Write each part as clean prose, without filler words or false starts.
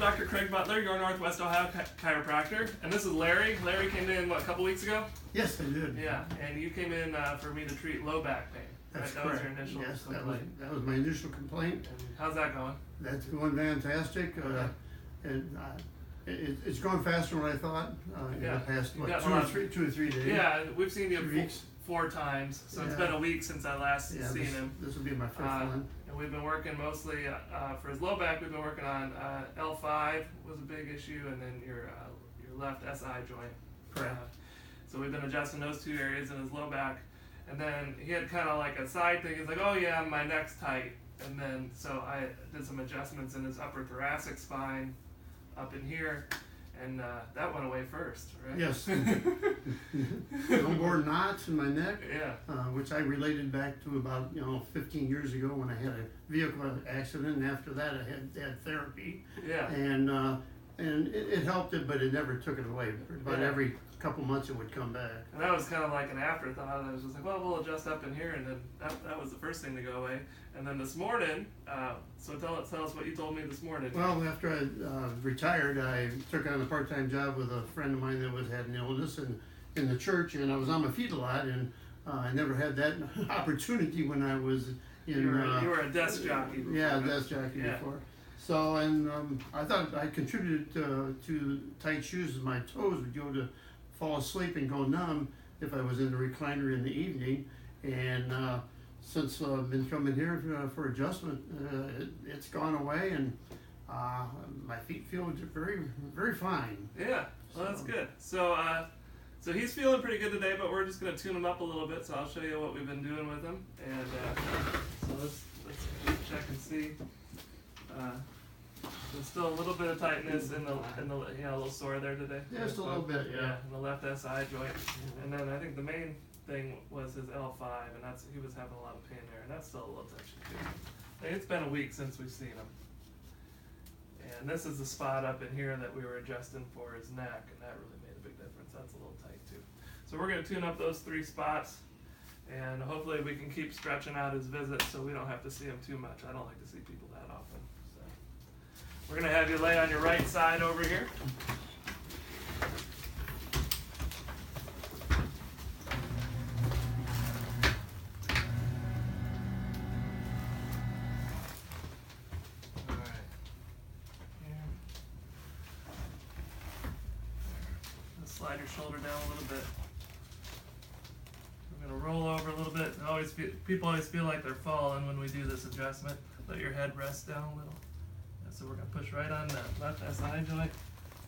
Dr. Craig Butler, your Northwest Ohio chiropractor, and this is Larry. Larry came in, what, a couple weeks ago? Yes, I did. Yeah, and you came in for me to treat low back pain. That's right? correct. That was your initial complaint. That was my initial complaint. And how's that going? That's going fantastic. It's gone faster than I thought in the past, what, 2 or 3 days. Yeah, we've seen you 3 weeks. 4 times, so it's been a week since I last seen him. This will be my 5th one. And we've been working mostly, for his low back, we've been working on L5 was a big issue, and then your left SI joint. Correct. So we've been adjusting those 2 areas in his low back. And then he had kind of like a side thing. He's like, oh yeah, my neck's tight. And then, so I did some adjustments in his upper thoracic spine up in here. And that went away first, right? Yes. No more knots in my neck, which I related back to about 15 years ago when I had a vehicle accident, and after that I had therapy. Yeah. And it helped it, but it never took it away. But every couple months it would come back. And that was kind of like an afterthought. I was just like, well, we'll adjust up in here, and then that was the first thing to go away. And then this morning, so tell us what you told me this morning. Well, after I retired, I took on a part-time job with a friend of mine that had an illness in the church, and I was on my feet a lot, and I never had that opportunity when I was in. You were a desk jockey before. Yeah, a desk jockey before. So, and I thought I contributed to tight shoes. My toes would go to fall asleep and go numb if I was in the recliner in the evening. And since I've been coming here for adjustment, it's gone away, and my feet feel very, very fine. Yeah, well, that's good. So, so he's feeling pretty good today, but we're just going to tune him up a little bit. So I'll show you what we've been doing with him. And so let's check and see. There's still a little bit of tightness in the a little sore there today. Yeah, just a little bit, yeah. In the left SI joint, and then I think the main thing was his L5, and he was having a lot of pain there, and that's still a little touchy too. I think it's been a week since we've seen him, and this is the spot up in here that we were adjusting for his neck, and that really made a big difference. That's a little tight too. So we're going to tune up those 3 spots, and hopefully we can keep stretching out his visits so we don't have to see him too much. I don't like to see people that often. We're going to have you lay on your right side over here. All right. Here. Let's slide your shoulder down a little bit. We're going to roll over a little bit. People always feel like they're falling when we do this adjustment. Let your head rest down a little. So we're going to push right on that left SI joint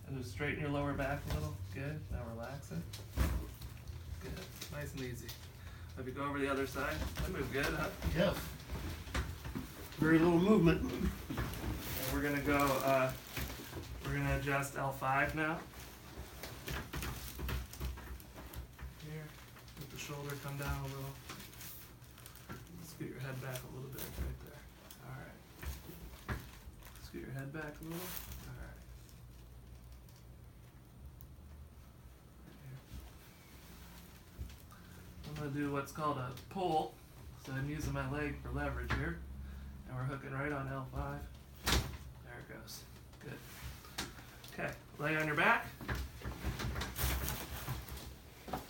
and just straighten your lower back a little. Good. Now relax it. Good. Nice and easy. If you go over the other side, that moved good, huh? Yes. Very little movement. And we're going to go, we're going to adjust L5 now. Here. Let the shoulder come down a little. Scoot your head back a little bit right there. All right. Scoot your head back a little. All right. I'm going to do what's called a pull. So I'm using my leg for leverage here. And we're hooking right on L5. There it goes. Good. Okay. Lay on your back. Okay.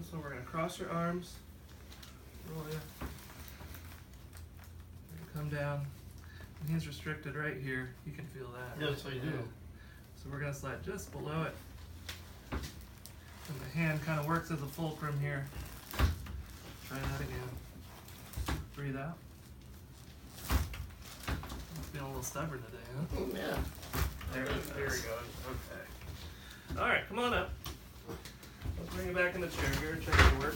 So we're going to cross your arms, roll you, come down. And he's restricted right here. You can feel that. Yes, I do. So we're going to slide just below it. And the hand kind of works as a fulcrum here. Try that again. Breathe out. Feeling a little stubborn today, huh? Oh, yeah. There we go. Okay. All right, come on up. I'll bring you back in the chair here and check your work.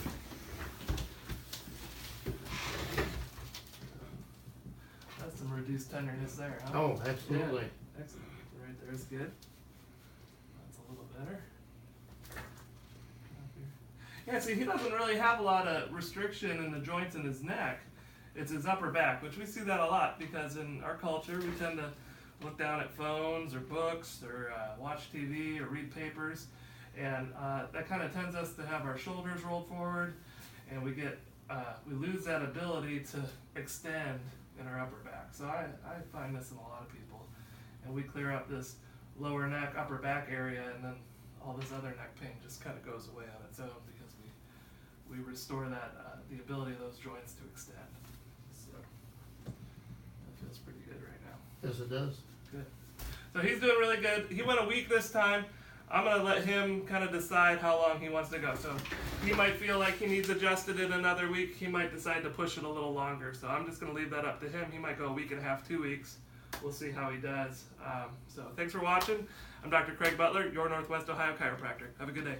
That's some reduced tenderness there, huh? Oh, absolutely. Yeah. Excellent. Right there's good. That's a little better. Yeah, see, he doesn't really have a lot of restriction in the joints in his neck. It's his upper back, which we see that a lot because in our culture we tend to look down at phones or books or watch TV or read papers. And that kind of tends us to have our shoulders rolled forward, and we lose that ability to extend in our upper back. So I find this in a lot of people, and we clear up this lower neck, upper back area, and then all this other neck pain just kind of goes away on its own because we restore that the ability of those joints to extend. So that feels pretty good right now. Yes, it does. Good. So he's doing really good. He went a week this time. I'm going to let him kind of decide how long he wants to go. So he might feel like he needs adjusted in another week. He might decide to push it a little longer. So I'm just going to leave that up to him. He might go a week and a half, 2 weeks. We'll see how he does. So thanks for watching. I'm Dr. Craig Butler, your Northwest Ohio chiropractor. Have a good day.